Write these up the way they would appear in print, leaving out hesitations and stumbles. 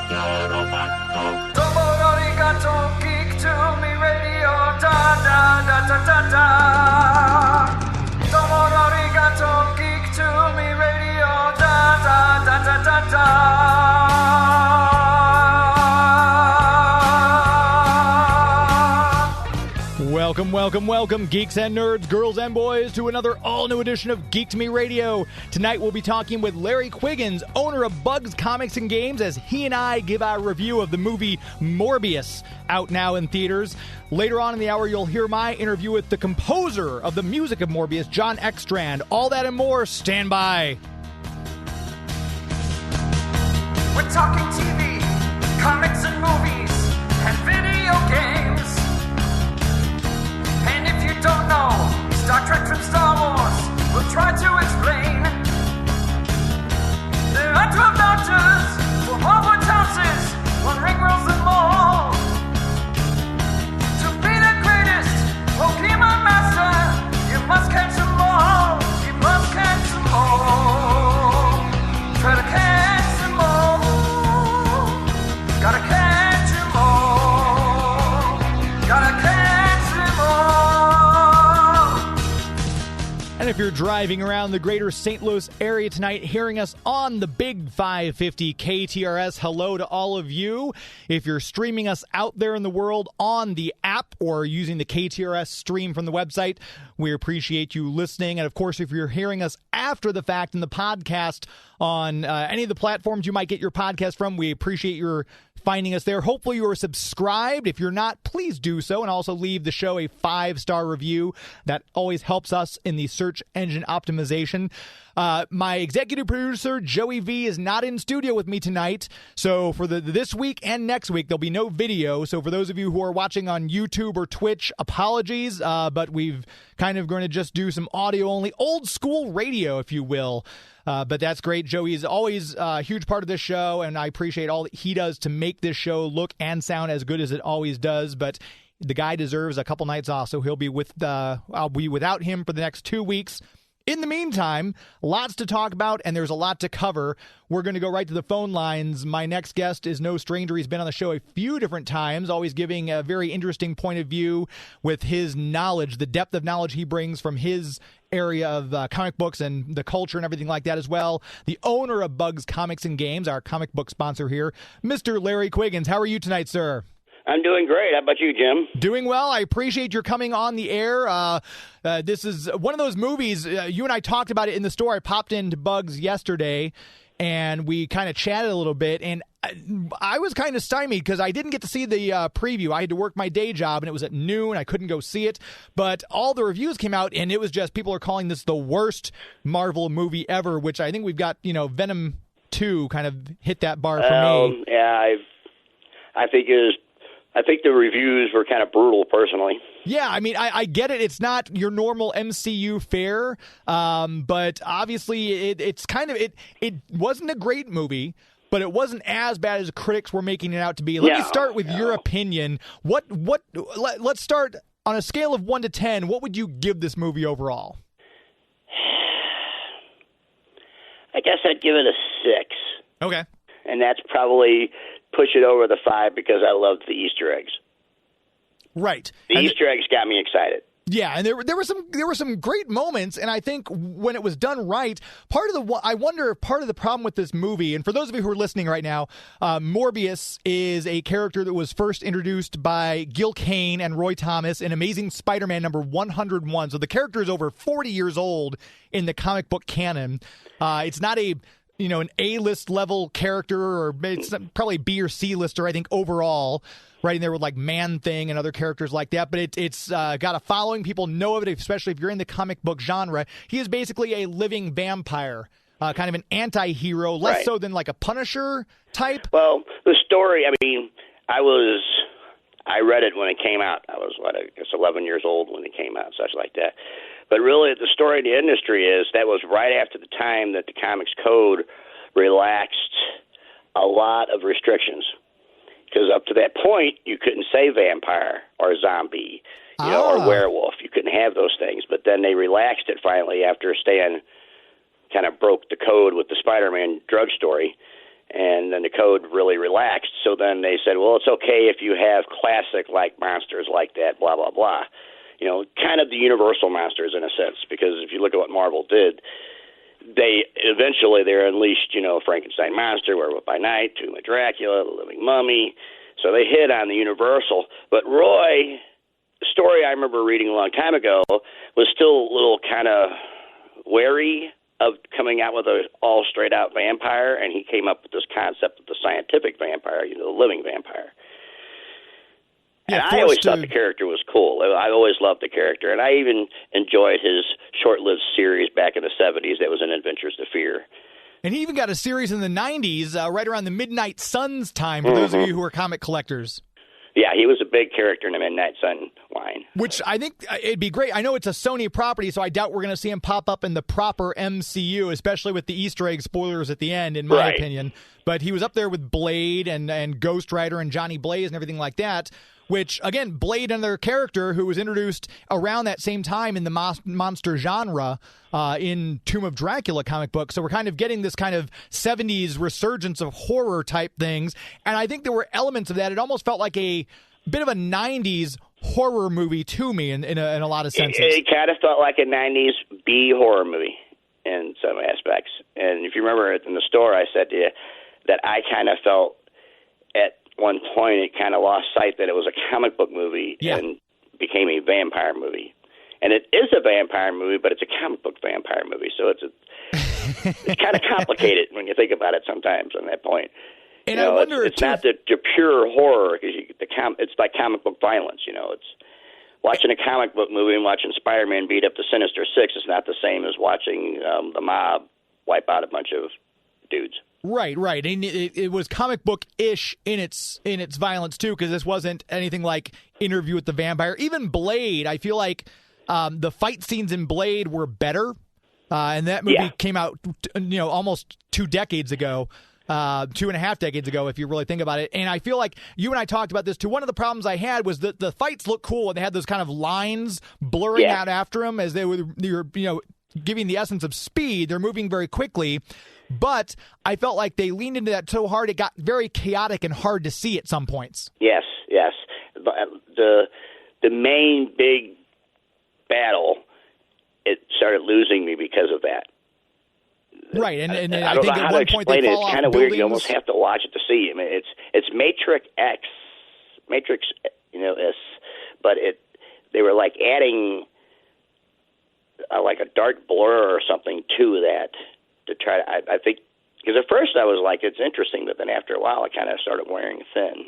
Domo arigato, geek to me radio, da da da da da da. Domo arigato, geek to me radio, da da da da da da. Welcome, geeks and nerds, girls and boys, to another all-new edition of Geek to Me Radio. Tonight we'll be talking with Larry Quiggins, owner of Bugs Comics and Games, as he and I give our review of the movie Morbius, out now in theaters. Later on in the hour, you'll hear my interview with the composer of the music of Morbius, Jon Eckstrand. All that and more. Stand by. We're talking TV, comics and movies, and video games. And if you don't know Star Trek from Star Wars, we'll try to explain. There are 12 doctors, 4 Hogwarts houses, 1 ring rules them all. To be the greatest Pokemon master, you must catch them all. You must catch them all. Try to catch them all. Gotta catch them all. Gotta catch them all. And if you're driving around the greater St. Louis area tonight, hearing us on the Big 550 KTRS, hello to all of you. If you're streaming us out there in the world on the app or using the KTRS stream from the website, we appreciate you listening. And of course, if you're hearing us after the fact in the podcast on any of the platforms you might get your podcast from, we appreciate your finding us there. Hopefully you are subscribed. If you're not, please do so, and also leave the show a 5-star review. That always helps us in the search engine optimization. My executive producer, Joey V, is not in studio with me tonight. So for this week and next week, there'll be no video. So for those of you who are watching on YouTube or Twitch, apologies. But we've kind of going to just do some audio only, old school radio, if you will. But that's great. Joey is always a huge part of this show, and I appreciate all that he does to make this show look and sound as good as it always does. But the guy deserves a couple nights off, so I'll be without him for the next 2 weeks. In the meantime, lots to talk about, and there's a lot to cover. We're going to go right to the phone lines. My next guest is no stranger. He's been on the show a few different times, always giving a very interesting point of view with his knowledge, the depth of knowledge he brings from his area of comic books and the culture and everything like that as well. The owner of Bugs Comics and Games, our comic book sponsor here, Mr. Larry Quiggins. How are you tonight, sir? I'm doing great. How about you, Jim? Doing well. I appreciate your coming on the air. This is one of those movies, you and I talked about it in the store. I popped into Bugs yesterday, and we kind of chatted a little bit, and I was kind of stymied because I didn't get to see the preview. I had to work my day job, and it was at noon. I couldn't go see it, but all the reviews came out, and it was just, people are calling this the worst Marvel movie ever, which I think we've got, Venom 2 kind of hit that bar for me. Yeah, I think the reviews were kind of brutal, personally. Yeah, I mean, I get it. It's not your normal MCU fare, but obviously it's kind of it wasn't a great movie, but it wasn't as bad as critics were making it out to be. Let me start with your opinion. Let's start on a scale of 1 to 10. What would you give this movie overall? I guess I'd give it a 6. Okay. And that's probably push it over the 5 because I loved the Easter eggs. Right. The Easter eggs got me excited. Yeah, and there were some great moments, and I think when it was done right, I wonder if part of the problem with this movie, and for those of you who are listening right now, Morbius is a character that was first introduced by Gil Kane and Roy Thomas in Amazing Spider-Man number 101. So the character is over 40 years old in the comic book canon. It's not an A-list level character, or it's probably B or C-lister, I think, overall, right in there with like Man-Thing and other characters like that. But it's got a following. People know of it, especially if you're in the comic book genre. He is basically a living vampire, kind of an anti-hero, less so than like a Punisher type. Well, the story, I read it when it came out. I was, 11 years old when it came out, such like that. But really, the story of the industry is that was right after the time that the Comics Code relaxed a lot of restrictions. Because up to that point, you couldn't say vampire or zombie, or werewolf. You couldn't have those things. But then they relaxed it finally after Stan kind of broke the code with the Spider-Man drug story. And then the code really relaxed. So then they said, well, it's okay if you have classic-like monsters like that, blah, blah, blah. You know, kind of the universal monsters in a sense, because if you look at what Marvel did, they unleashed, you know, Frankenstein monster, Werewolf by Night, Tomb of Dracula, The Living Mummy. So they hit on the universal. But Roy, the story I remember reading a long time ago, was still a little kind of wary of coming out with an all straight out vampire, and he came up with this concept of the scientific vampire, you know, the living vampire. Yeah, and I always thought the character was cool. I always loved the character, and I even enjoyed his short-lived series back in the 70s that was in Adventures to Fear. And he even got a series in the 90s, right around the Midnight Suns time, for those of you who are comic collectors. Yeah, he was a big character in the Midnight Sun line. Which I think it'd be great. I know it's a Sony property, so I doubt we're going to see him pop up in the proper MCU, especially with the Easter egg spoilers at the end, in my opinion. But he was up there with Blade and Ghost Rider and Johnny Blaze and everything like that, which, again, Blade, another character who was introduced around that same time in the monster genre in Tomb of Dracula comic book. So we're kind of getting this kind of 70s resurgence of horror type things. And I think there were elements of that. It almost felt like a bit of a 90s horror movie to me in a lot of senses. It kind of felt like a 90s B horror movie in some aspects. And if you remember in the store, I said to you that I kind of felt at one point it kind of lost sight that it was a comic book movie and became a vampire movie. And it is a vampire movie, but it's a comic book vampire movie. So it's kind of complicated when you think about it sometimes on that point. And you know, I wonder it's not the pure horror, because it's like comic book violence. You know, it's watching a comic book movie and watching Spider-Man beat up the Sinister Six is not the same as watching the mob wipe out a bunch of dudes. Right. And it was comic book-ish in its violence too, because this wasn't anything like Interview with the Vampire. Even Blade, I feel like the fight scenes in Blade were better, and that movie came out, almost 2 decades ago. 2.5 decades ago, if you really think about it. And I feel like you and I talked about this too. One of the problems I had was that the fights look cool, and they had those kind of lines blurring out after them as they were, giving the essence of speed. They're moving very quickly. But I felt like they leaned into that so hard, it got very chaotic and hard to see at some points. Yes. The main big battle, it started losing me because of that. Right, and I think don't know at how one to point explain they it. fall It's off kind of buildings. weird. You almost have to watch it to see. I mean, it's Matrix X, but they were like adding like a dark blur or something to that to try. I think because at first I was like, it's interesting, but then after a while, it kind of started wearing thin.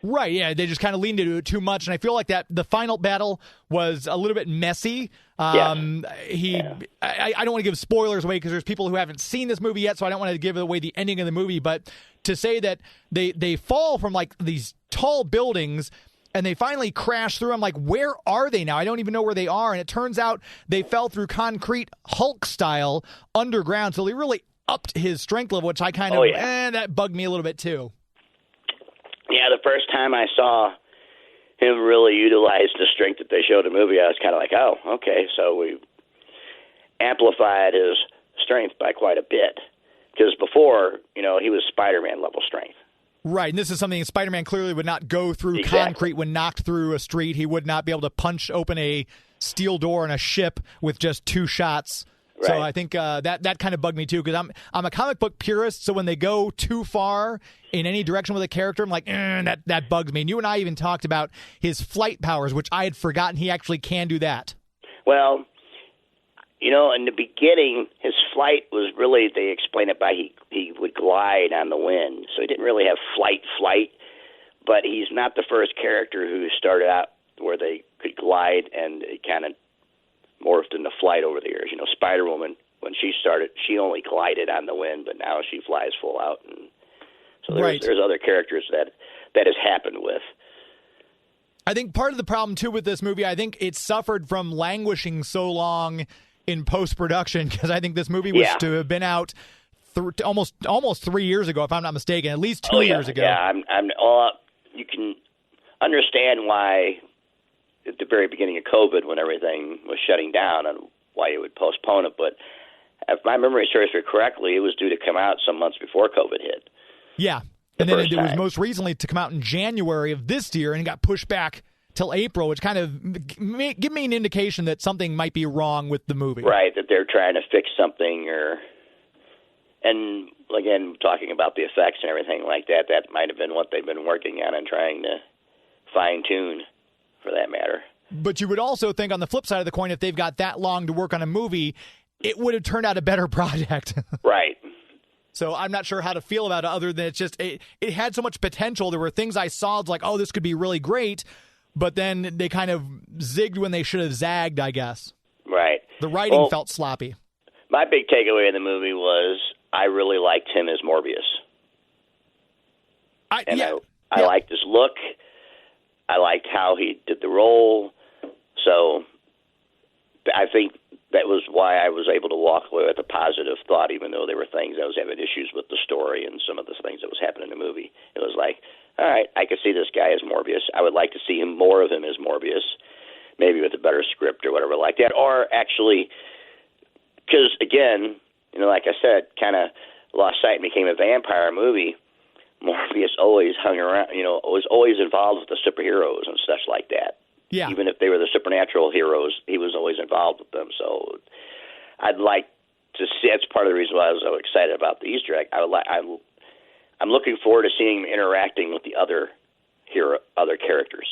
Right, yeah, they just kind of leaned into it too much, and I feel like that the final battle was a little bit messy. I don't want to give spoilers away because there's people who haven't seen this movie yet, so I don't want to give away the ending of the movie, but to say that they fall from like these tall buildings and they finally crash through, I'm like, where are they now? I don't even know where they are, and it turns out they fell through concrete Hulk style underground, so they really upped his strength level, which I kind of, that bugged me a little bit too. Yeah, the first time I saw him really utilize the strength that they showed in the movie, I was kind of like, oh, okay, so we amplified his strength by quite a bit. Because before, he was Spider-Man level strength. Right, and this is something Spider-Man clearly would not go through concrete when knocked through a street. He would not be able to punch open a steel door in a ship with just 2 shots. Right. So I think that kind of bugged me too, because I'm a comic book purist. So when they go too far in any direction with a character, I'm like, that bugs me. And you and I even talked about his flight powers, which I had forgotten he actually can do that. Well, in the beginning, his flight was really, they explained it by he would glide on the wind. So he didn't really have flight, but he's not the first character who started out where they could glide, and it kind of morphed into flight over the years. Spider-Woman, when she started, she only glided on the wind, but now she flies full out. And so there's other characters that has happened with. I think part of the problem, too, with this movie, I think it suffered from languishing so long in post-production, because I think this movie was to have been out almost 3 years ago, if I'm not mistaken, at least 2 years ago. Yeah, you can understand why at the very beginning of COVID, when everything was shutting down, and why you would postpone it. But if my memory serves me correctly, it was due to come out some months before COVID hit. Yeah. And then it was most recently to come out in January of this year, and it got pushed back till April, which kind of give me an indication that something might be wrong with the movie. Right, that they're trying to fix something, and again, talking about the effects and everything like that, that might have been what they've been working on and trying to fine-tune, for that matter. But you would also think, on the flip side of the coin, if they've got that long to work on a movie, it would have turned out a better project. Right. So I'm not sure how to feel about it, other than it's just it had so much potential. There were things I saw like, oh, this could be really great, but then they kind of zigged when they should have zagged, I guess. Right. The writing felt sloppy. My big takeaway in the movie was I really liked him as Morbius. I liked his look. I liked how he did the role. So I think that was why I was able to walk away with a positive thought, even though there were things I was having issues with the story and some of the things that was happening in the movie. It was like, all right, I could see this guy as Morbius. I would like to see more of him as Morbius, maybe with a better script or whatever like that. Or actually, because, again, like I said, kind of lost sight and became a vampire movie. Morbius always hung around, was always involved with the superheroes and such like that. Yeah. Even if they were the supernatural heroes, he was always involved with them. So I'd like to see, that's part of the reason why I was so excited about the Easter egg. I'm looking forward to seeing him interacting with the other characters.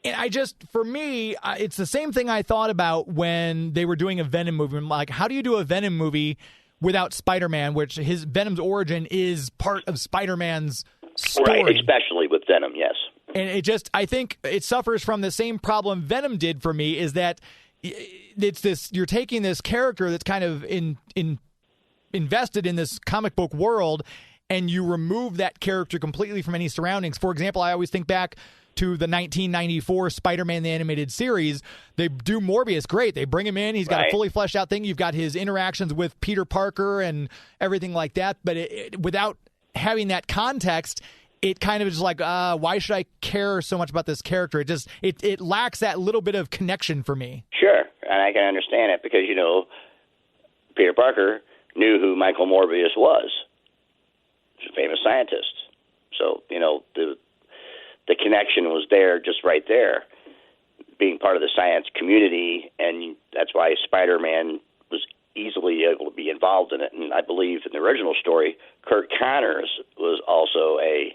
And for me, it's the same thing I thought about when they were doing a Venom movie. I'm like, how do you do a Venom movie without Spider-Man, which his Venom's origin is part of Spider-Man's story. Right, especially with Venom, yes. And I think it suffers from the same problem Venom did for me, is that it's this, you're taking this character that's kind of invested in this comic book world, and you remove that character completely from any surroundings. For example, I always think back to the 1994 Spider-Man the Animated Series. They do Morbius great. They bring him in. He's got a fully fleshed out thing. You've got his interactions with Peter Parker and everything like that. But without having that context, it kind of is like, why should I care so much about this character? It lacks that little bit of connection for me. Sure, and I can understand it because, Peter Parker knew who Michael Morbius was. He's a famous scientist. So, the connection was there, just right there, being part of the science community, and that's why Spider-Man was easily able to be involved in it. And I believe in the original story, Kurt Connors was also a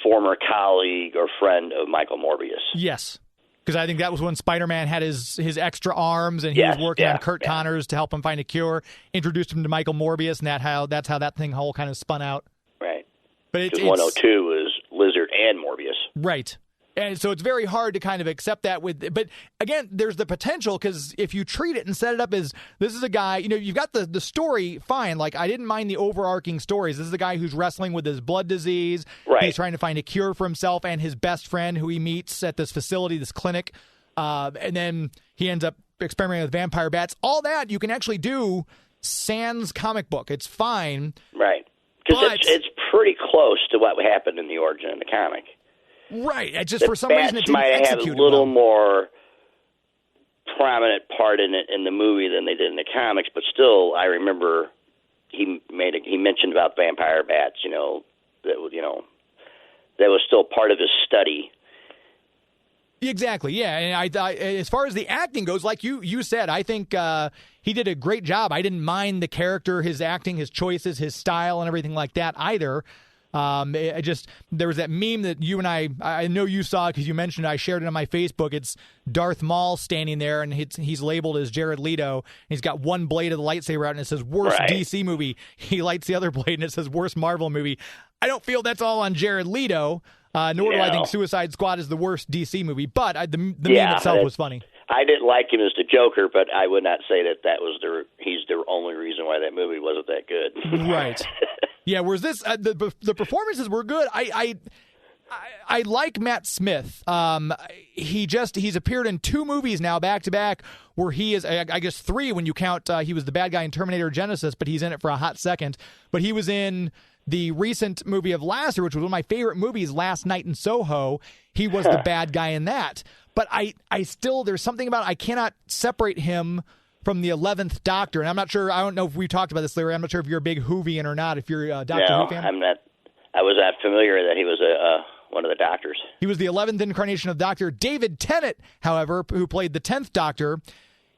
former colleague or friend of Michael Morbius. Yes, because I think that was when Spider-Man had his extra arms, and he was working on Kurt Connors to help him find a cure, introduced him to Michael Morbius, and that's how that thing whole kind of spun out. Right. But it's 102 was Lizard and Morbius. Right. And so it's very hard to kind of accept that but again, there's the potential, because if you treat it and set it up as, this is a guy, you've got the story, fine. Like, I didn't mind the overarching stories. This is a guy who's wrestling with his blood disease. Right. He's trying to find a cure for himself and his best friend, who he meets at this facility, this clinic. And then he ends up experimenting with vampire bats. All that you can actually do sans comic book. It's fine. Right. Because it's pretty close to what happened in the origin of the comic. Right. It just, for some reason, it didn't might have had a little more prominent part in it in the movie than they did in the comics, but still, I remember he mentioned about vampire bats. That was still part of his study. Exactly, yeah. And I as far as the acting goes, like you said, I think he did a great job. I didn't mind the character, his acting, his choices, his style, and everything like that either. There was that meme that you and I know you saw, because you mentioned it, I shared it on my Facebook. It's Darth Maul standing there, and he's labeled as Jared Leto. He's got one blade of the lightsaber out, and it says worst DC movie. He lights the other blade, and it says worst Marvel movie. I don't feel that's all on Jared Leto. Nor do I think Suicide Squad is the worst DC movie, but the meme itself was funny. I didn't like him as the Joker, but I would not say that was he's the only reason why that movie wasn't that good. Right. Yeah, whereas this, the performances were good. I like Matt Smith. He's appeared in 2 movies now back to back, where he is, I guess 3 when you count, he was the bad guy in Terminator Genesis, but he's in it for a hot second. But he was in the recent movie of last year, which was one of my favorite movies, Last Night in Soho. He was the bad guy in that. But I still, there's something about, I cannot separate him from the 11th Doctor. And I'm not sure, I don't know if we talked about this, Larry. I'm not sure if you're a big Whovian or not, if you're a Doctor Who fan. No, I'm not. I was not familiar that he was one of the Doctors. He was the 11th incarnation of Doctor. David Tennant, however, who played the 10th Doctor,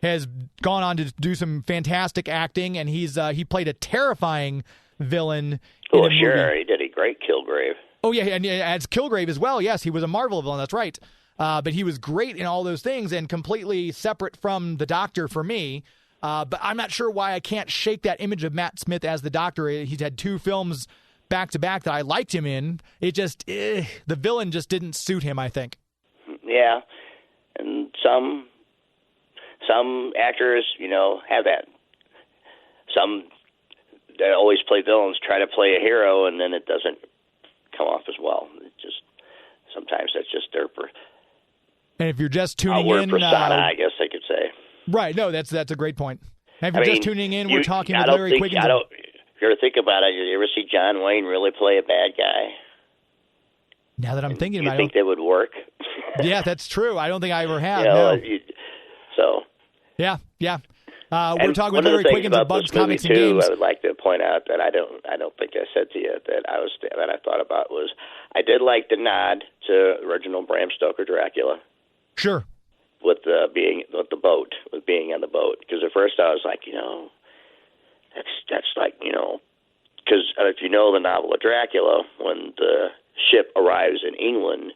has gone on to do some fantastic acting, and he played a terrifying villain. Oh, sure, he did a great Kilgrave. Oh, yeah, and as Kilgrave as well. Yes, he was a Marvel villain, that's right. But he was great in all those things and completely separate from the Doctor for me. But I'm not sure why I can't shake that image of Matt Smith as the Doctor. He's had 2 films back-to-back that I liked him in. It just, the villain just didn't suit him, I think. Yeah, and some actors, have that. Some that always play villains try to play a hero, and then it doesn't come off as well. It just sometimes that's just their and if you're just tuning in, persona, I guess I could say. Right. No, that's a great point. And if you're just tuning in, we're talking with Larry Quiggins. If you ever think about it, you ever see John Wayne really play a bad guy? Now that I'm thinking about it, you think that would work? Yeah, that's true. I don't think I ever have. Yeah. We're talking with Larry Quiggins of Bugs Comics and Games. I would like to point out that I don't think I said to you that I thought about was I did like the nod to original Bram Stoker Dracula. Sure. With being on the boat, because at first I was like, that's like, because if you know the novel of Dracula, when the ship arrives in England,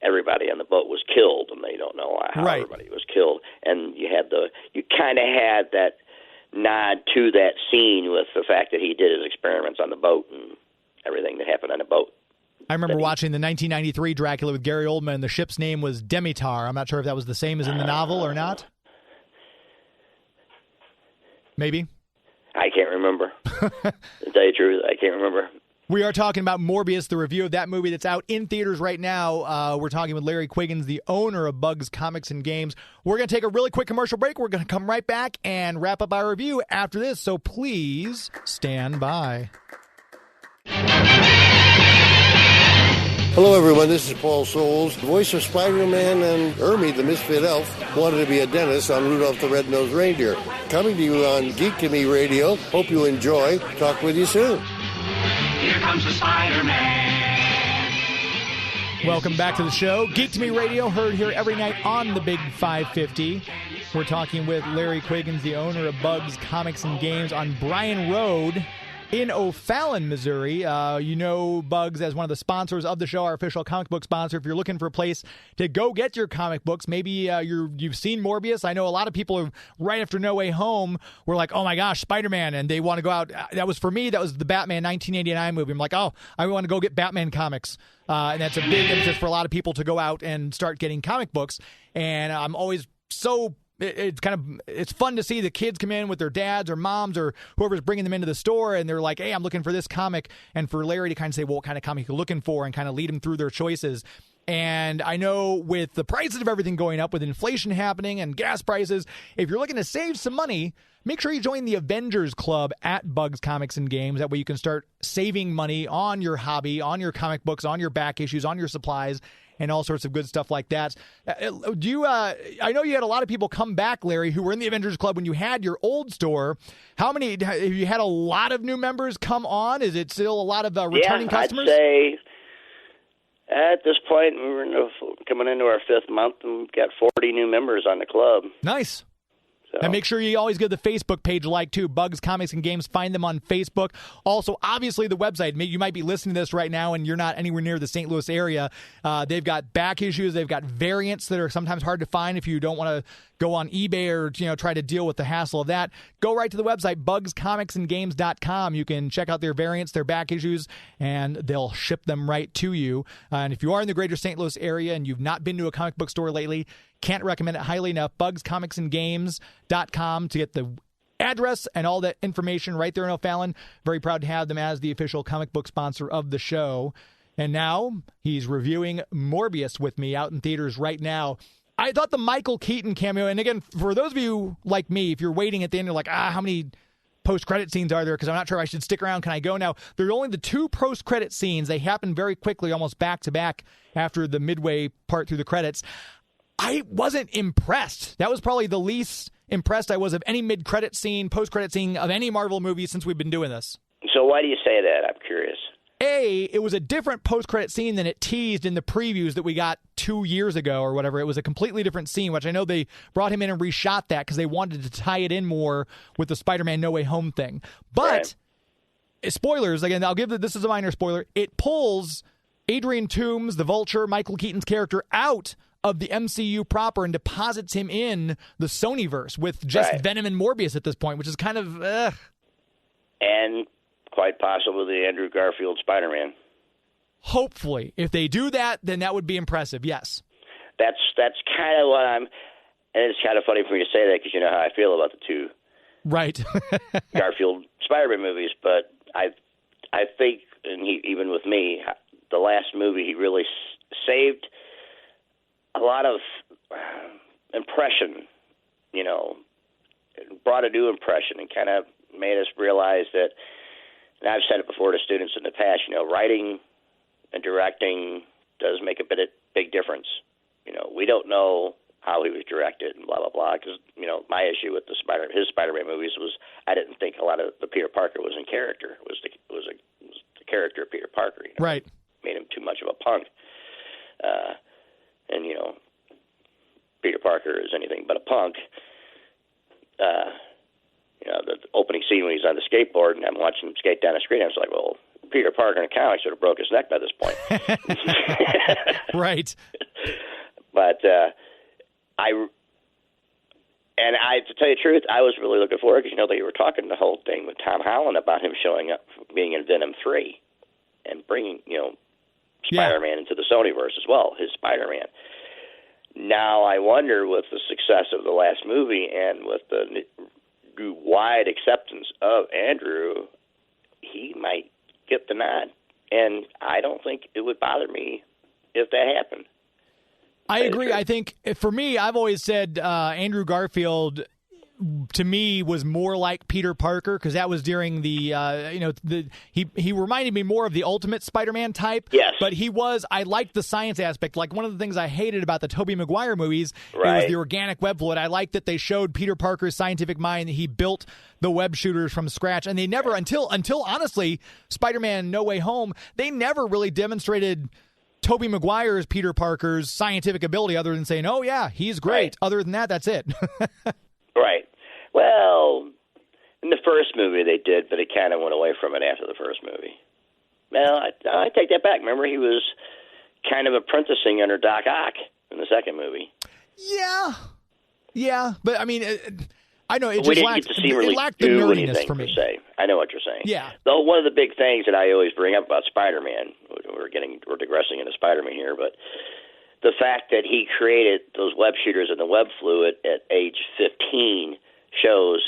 everybody on the boat was killed, and they don't know how everybody was killed. And you kind of had that nod to that scene with the fact that he did his experiments on the boat and everything that happened on the boat. I remember watching the 1993 Dracula with Gary Oldman, and the ship's name was Demeter. I'm not sure if that was the same as in the novel or not. Maybe. I can't remember. To tell you the truth, I can't remember. We are talking about Morbius, the review of that movie that's out in theaters right now. We're talking with Larry Quiggins, the owner of Bugs Comics and Games. We're going to take a really quick commercial break. We're going to come right back and wrap up our review after this, so please stand by. Hello, everyone. This is Paul Souls, voice of Spider-Man, and Ermy, the Misfit Elf, wanted to be a dentist on Rudolph the Red-Nosed Reindeer. Coming to you on Geek to Me Radio. Hope you enjoy. Talk with you soon. Here comes the Spider-Man. Welcome back to the show. Geek to Me Radio, heard here every night on the Big 550. We're talking with Larry Quiggins, the owner of Bugs Comics and Games on Bryan Road in O'Fallon, Missouri. You know Bugs as one of the sponsors of the show, our official comic book sponsor. If you're looking for a place to go get your comic books, maybe you've seen Morbius. I know a lot of people right after No Way Home were like, oh my gosh, Spider-Man, and they want to go out. That was for me, that was the Batman 1989 movie. I'm like, oh, I want to go get Batman comics. And that's a big emphasis for a lot of people to go out and start getting comic books. And I'm always so... It's fun to see the kids come in with their dads or moms or whoever's bringing them into the store, and they're like, hey, I'm looking for this comic, and for Larry to kind of say, well, what kind of comic you're looking for, and kind of lead them through their choices. And I know with the prices of everything going up, with inflation happening and gas prices, if you're looking to save some money, make sure you join the Avengers Club at Bugs Comics and Games. That way you can start saving money on your hobby, on your comic books, on your back issues, on your supplies, and all sorts of good stuff like that. I know you had a lot of people come back, Larry, who were in the Avengers Club when you had your old store. Have you had a lot of new members come on? Is it still a lot of returning customers? I'd say at this point, we're coming into our 5th month, and we've got 40 new members on the club. Nice. So. And make sure you always give the Facebook page a like, too. Bugs Comics and Games. Find them on Facebook. Also, obviously, the website. You might be listening to this right now and you're not anywhere near the St. Louis area. They've got back issues. They've got variants that are sometimes hard to find if you don't want to go on eBay or try to deal with the hassle of that. Go right to the website, bugscomicsandgames.com. You can check out their variants, their back issues, and they'll ship them right to you. And if you are in the greater St. Louis area and you've not been to a comic book store lately, can't recommend it highly enough. bugscomicsandgames.com to get the address and all that information right there in O'Fallon. Very proud to have them as the official comic book sponsor of the show. And now he's reviewing Morbius with me out in theaters right now. I thought the Michael Keaton cameo, and again, for those of you like me, if you're waiting at the end, you're like, how many post-credit scenes are there? Because I'm not sure I should stick around. Can I go now? There are only the 2 post-credit scenes. They happen very quickly, almost back-to-back after the midway part through the credits. I wasn't impressed. That was probably the least impressed I was of any mid-credit scene, post-credit scene of any Marvel movie since we've been doing this. So why do you say that? I'm curious. It was a different post-credit scene than it teased in the previews that we got 2 years ago or whatever. It was a completely different scene, which I know they brought him in and reshot that because they wanted to tie it in more with the Spider-Man No Way Home thing. But, spoilers, again, this is a minor spoiler, it pulls Adrian Toomes, the Vulture, Michael Keaton's character, out of the MCU proper and deposits him in the Sony-verse with just Venom and Morbius at this point, which is kind of, And quite possibly the Andrew Garfield Spider-Man. Hopefully. If they do that, then that would be impressive, yes. That's kind of what and it's kind of funny for me to say that because you know how I feel about the two Garfield Spider-Man movies, but I think, and even with me, the last movie, he really saved a lot of impression, you know, brought a new impression and kind of made us realize that, and I've said it before to students in the past, you know, writing and directing does make a big difference. You know, we don't know how he was directed and blah, blah, blah, because, you know, my issue with his Spider-Man movies was I didn't think a lot of the Peter Parker was in character. It was the character of Peter Parker. You know? Right. Made him too much of a punk. And, you know, Peter Parker is anything but a punk. You know, the opening scene when he's on the skateboard and I'm watching him skate down the street, I was like, well, Peter Parker in the comics would have broke his neck by this point. Right. But to tell you the truth, I was really looking forward because, you know, they were talking the whole thing with Tom Holland about him showing up, being in Venom 3 and bringing, you know, Spider-Man into the Sony-verse as well, his Spider-Man. Now I wonder with the success of the last movie and with the wide acceptance of Andrew, he might get the nod. And I don't think it would bother me if that happened. I agree. I think for me, I've always said Andrew Garfield to me was more like Peter Parker because that was during the he reminded me more of the Ultimate Spider-Man type. Yes, but I liked the science aspect. Like one of the things I hated about the Tobey Maguire movies was the organic web fluid. I liked that they showed Peter Parker's scientific mind. He built the web shooters from scratch, and they never until honestly Spider-Man No Way Home, they never really demonstrated Tobey Maguire's Peter Parker's scientific ability other than saying, oh yeah, he's great. Right. Other than that, that's it. Right. Well, in the first movie they did, but it kind of went away from it after the first movie. Well, I take that back. Remember, he was kind of apprenticing under Doc Ock in the second movie. Yeah, but I mean, I know it we just didn't lacked, get to see him really lacked the do nerdiness anything for per me. se. I know what you're saying. Yeah. Though one of the big things that I always bring up about Spider-Man, we're digressing into Spider-Man here, but the fact that he created those web shooters and the web fluid at age 15 shows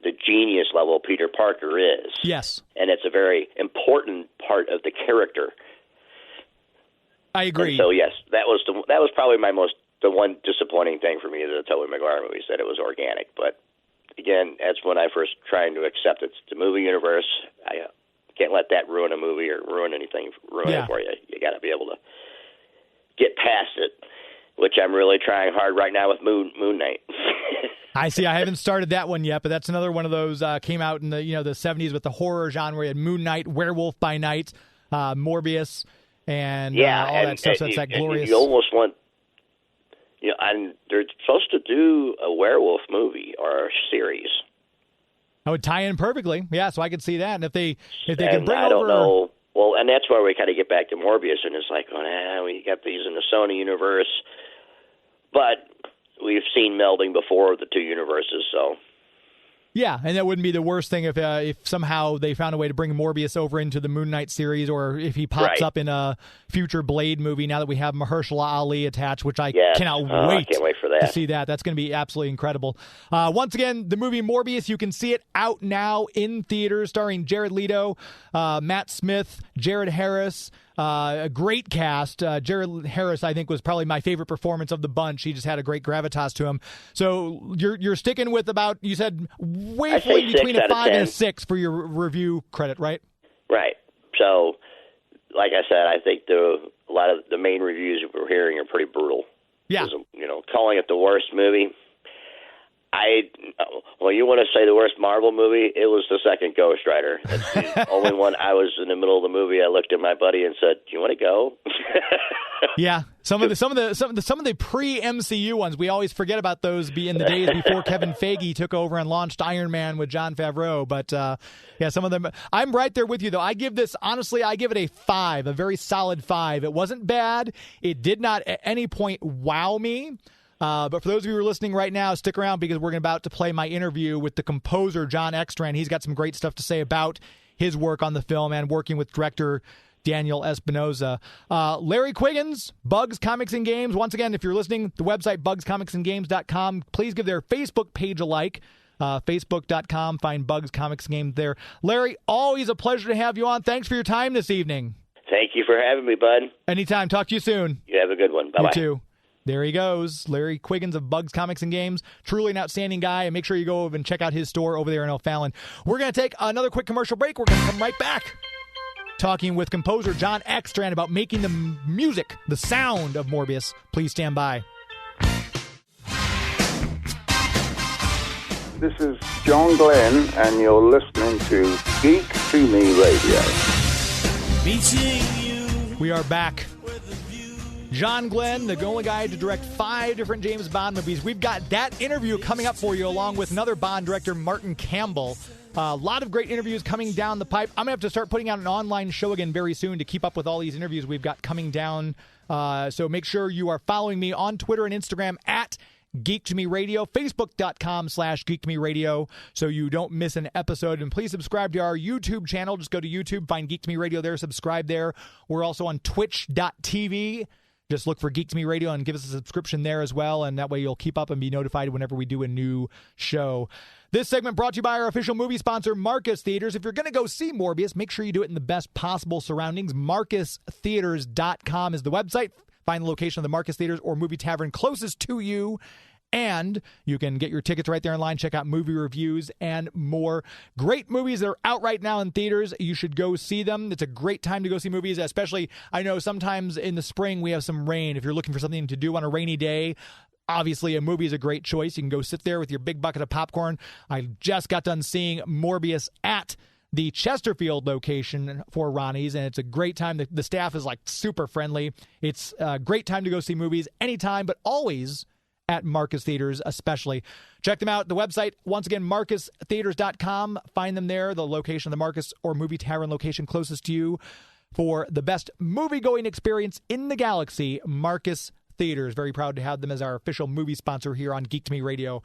the genius level Peter Parker is. Yes. And it's a very important part of the character. I agree. And so yes, that was probably the one disappointing thing for me of the Tobey Maguire movies, that it was organic. But again, that's when I first tried to accept it's the movie universe. I can't let that ruin a movie or ruin anything, it for you. You got to be able to get past it, which I'm really trying hard right now with Moon Knight. I see. I haven't started that one yet, but that's another one of those came out in the the 70s with the horror genre. You had Moon Knight, Werewolf by Night, Morbius, and all that stuff. So it's that glorious. You almost want, and they're supposed to do a werewolf movie or a series. That would tie in perfectly. Yeah, so I could see that. And if they can bring I don't know. Well, and that's where we kind of get back to Morbius, and it's like, we got these in the Sony universe, but we've seen melding before of the two universes, so. Yeah, and that wouldn't be the worst thing if somehow they found a way to bring Morbius over into the Moon Knight series, or if he pops up in a future Blade movie now that we have Mahershala Ali attached, which I cannot wait. I can't wait for that. To see that. That's going to be absolutely incredible. Once again, the movie Morbius, you can see it out now in theaters, starring Jared Leto, Matt Smith, Jared Harris. A great cast. Jared Harris, I think, was probably my favorite performance of the bunch. He just had a great gravitas to him. So you're sticking with about, you said, wavering between a 5 and a 6 for your review credit, right? Right. So, like I said, I think a lot of the main reviews we're hearing are pretty brutal. Yeah. Calling it the worst movie. Well, you want to say the worst Marvel movie? It was the second Ghost Rider. That's the only one. I was in the middle of the movie. I looked at my buddy and said, "Do you want to go?" Yeah, some of the pre-MCU ones, we always forget about those. In the days before Kevin Feige took over and launched Iron Man with Jon Favreau. But yeah, some of them. I'm right there with you though. I give it a 5, a very solid 5. It wasn't bad. It did not at any point wow me. But for those of you who are listening right now, stick around because we're about to play my interview with the composer, Jon Eckstrand. He's got some great stuff to say about his work on the film and working with director Daniel Espinosa. Larry Quiggins, Bugs Comics and Games. Once again, if you're listening, the website bugscomicsandgames.com. Please give their Facebook page a like. Facebook.com. Find Bugs Comics and Games there. Larry, always a pleasure to have you on. Thanks for your time this evening. Thank you for having me, bud. Anytime. Talk to you soon. You have a good one. Bye-bye. You too. There he goes, Larry Quiggins of Bugs Comics and Games. Truly an outstanding guy, and make sure you go over and check out his store over there in O'Fallon. We're going to take another quick commercial break. We're going to come right back talking with composer Jon Eckstrand about making the music, the sound of Morbius. Please stand by. This is John Glenn, and you're listening to Geek to Me Radio. We are back. John Glenn, the only guy to direct 5 different James Bond movies. We've got that interview coming up for you, along with another Bond director, Martin Campbell. A lot of great interviews coming down the pipe. I'm going to have to start putting out an online show again very soon to keep up with all these interviews we've got coming down. So make sure you are following me on Twitter and Instagram at Geek to Me Radio, Facebook.com/Geek to Me Radio, so you don't miss an episode. And please subscribe to our YouTube channel. Just go to YouTube, find Geek to Me Radio there, subscribe there. We're also on Twitch.tv. Just look for Geek to Me Radio and give us a subscription there as well, and that way you'll keep up and be notified whenever we do a new show. This segment brought to you by our official movie sponsor, Marcus Theaters. If you're going to go see Morbius, make sure you do it in the best possible surroundings. MarcusTheaters.com is the website. Find the location of the Marcus Theaters or Movie Tavern closest to you. And you can get your tickets right there in line, check out movie reviews and more. Great movies that are out right now in theaters. You should go see them. It's a great time to go see movies, especially, I know sometimes in the spring we have some rain. If you're looking for something to do on a rainy day, obviously a movie is a great choice. You can go sit there with your big bucket of popcorn. I just got done seeing Morbius at the Chesterfield location for Ronnie's, and it's a great time. The staff is like super friendly. It's a great time to go see movies anytime, but always at Marcus Theaters especially. Check them out. The website, once again, marcustheaters.com. Find them there, the location of the Marcus or Movie Tavern location closest to you for the best movie-going experience in the galaxy, Marcus Theaters. Very proud to have them as our official movie sponsor here on Geek to Me Radio.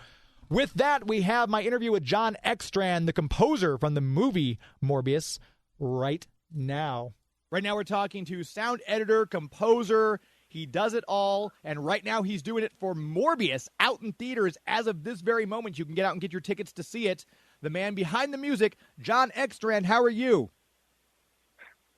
With that, we have my interview with Jon Eckstrand, the composer from the movie Morbius, right now. Right now we're talking to sound editor, composer. He does it all, and right now he's doing it for Morbius out in theaters as of this very moment. You can get out and get your tickets to see it. The man behind the music, Jon Eckstrand, how are you?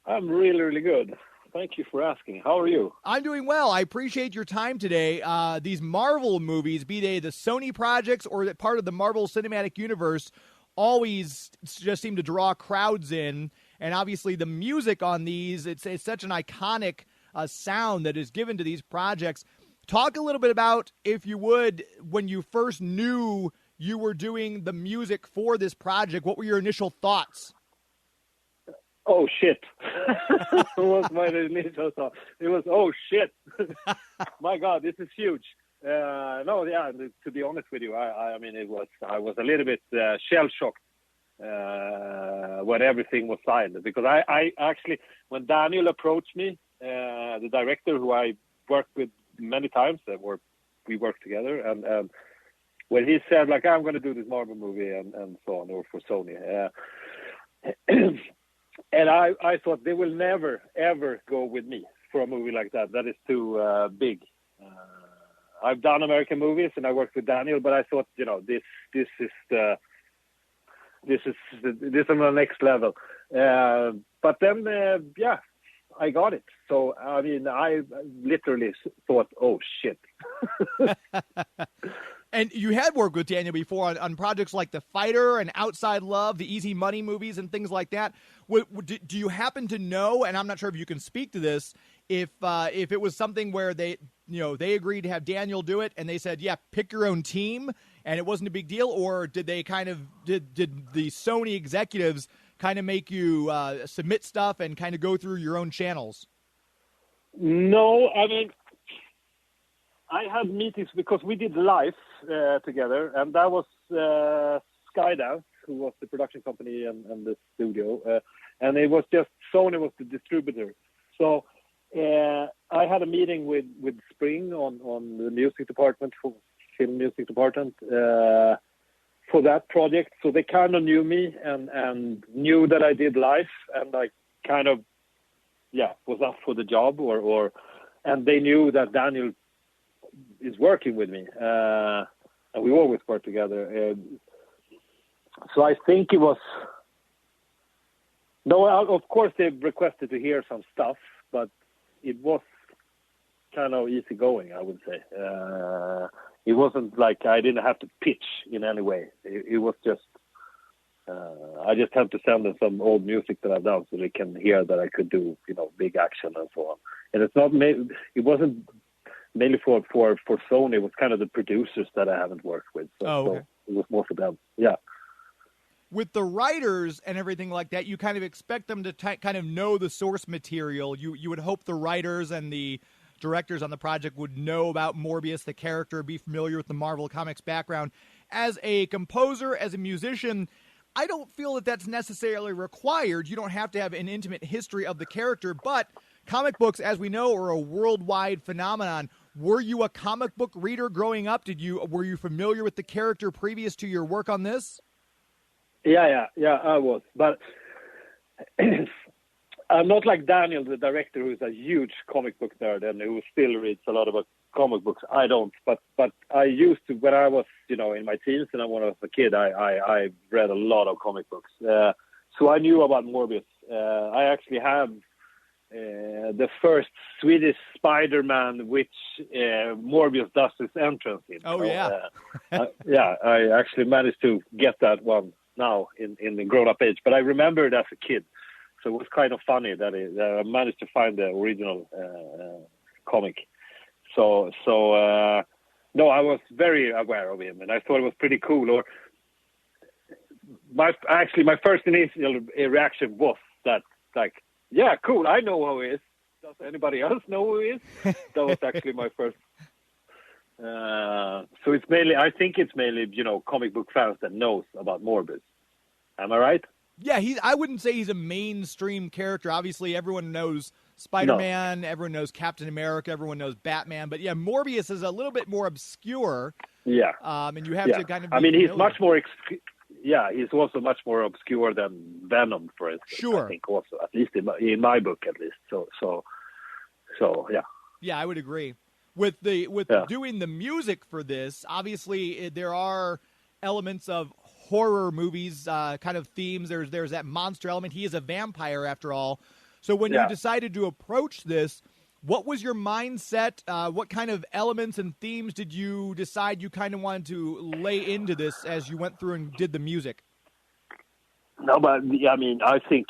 I'm really, really good. Thank you for asking. How are you? I'm doing well. I appreciate your time today. These Marvel movies, be they the Sony projects or part of the Marvel Cinematic Universe, always just seem to draw crowds in. And obviously the music on these, it's such an iconic sound that is given to these projects. Talk a little bit about, if you would, when you first knew you were doing the music for this project, what were your initial thoughts? Oh, shit. was my initial thought. It was, oh, shit. My God, this is huge. To be honest with you, I was a little bit shell-shocked when everything was silent. Because I actually, when Daniel approached me, the director who I worked with many times, we worked together, and when he said, like, I'm going to do this Marvel movie and so on, or for Sony, and I thought they will never, ever go with me for a movie like that. That is too big. I've done American movies, and I worked with Daniel, but I thought, this is on the next level. But then, I got it. So, I mean, I literally thought, oh, shit. And you had worked with Daniel before on projects like The Fighter and Outside Love, the Easy Money movies and things like that. Do you happen to know, and I'm not sure if you can speak to this, if it was something where they agreed to have Daniel do it and they said, yeah, pick your own team, and it wasn't a big deal, or did they did the Sony executives kind of make you submit stuff and kind of go through your own channels? No, I mean, I had meetings because we did live together, and that was Skydance, who was the production company and the studio, and it was just Sony was the distributor. So I had a meeting with Spring on the music department, for film music department, for that project. So they kind of knew me and knew that I did live, and I kind of was up for the job, and they knew that Daniel is working with me, and we always work together. So I think it was of course they requested to hear some stuff, but it was kind of easy going, I would say. It wasn't like I didn't have to pitch in any way. It was just I just had to send them some old music that I've done so they can hear that I could do, big action and so on. And it wasn't mainly for Sony. It was kind of the producers that I haven't worked with. So, okay. So it was more for them. Yeah. With the writers and everything like that, you kind of expect them to kind of know the source material. You would hope the writers and the directors on the project would know about Morbius, the character, be familiar with the Marvel Comics background. As a composer, as a musician, I don't feel that that's necessarily required. You don't have to have an intimate history of the character, but comic books, as we know, are a worldwide phenomenon. Were you a comic book reader growing up? Were you familiar with the character previous to your work on this? Yeah, I was. But I'm not like Daniel, the director, who's a huge comic book nerd and who still reads a lot about comic books. I don't. But I used to, when I was, in my teens and when I was a kid, I read a lot of comic books. So I knew about Morbius. I actually have the first Swedish Spider-Man, which Morbius does his entrance in. Oh, yeah. I actually managed to get that one now in the grown-up age. But I remember it as a kid. So it was kind of funny that I managed to find the original comic. So no, I was very aware of him, and I thought it was pretty cool. Or my first initial reaction was that, like, yeah, cool, I know who he is. Does anybody else know who he is? That was actually my first. So it's mainly, I think it's mainly, comic book fans that knows about Morbius. Am I right? Yeah, I wouldn't say he's a mainstream character. Obviously, everyone knows Spider-Man, No. Everyone knows Captain America, everyone knows Batman. But yeah, Morbius is a little bit more obscure. Yeah. And you have to kind of be he's familiar. much more... he's also much more obscure than Venom, for instance. Sure. I think also, at least in my book, at least. So yeah. Yeah, I would agree. With doing the music for this, obviously there are elements of horror movies, kind of themes. There's that monster element. He is a vampire, after all. So when you decided to approach this, what was your mindset? What kind of elements and themes did you decide you kind of wanted to lay into this as you went through and did the music? No, but I think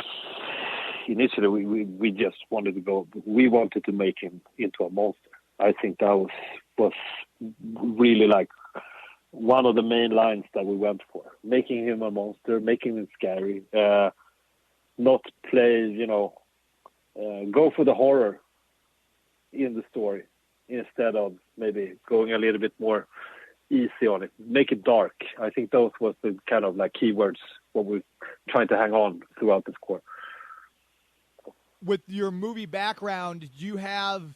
initially we just wanted to go. We wanted to make him into a monster. I think that was really like one of the main lines that we went for, making him a monster, making him scary, not play, go for the horror in the story instead of maybe going a little bit more easy on it, make it dark. I think those was the kind of like keywords what we're trying to hang on throughout the score. With your movie background, did you have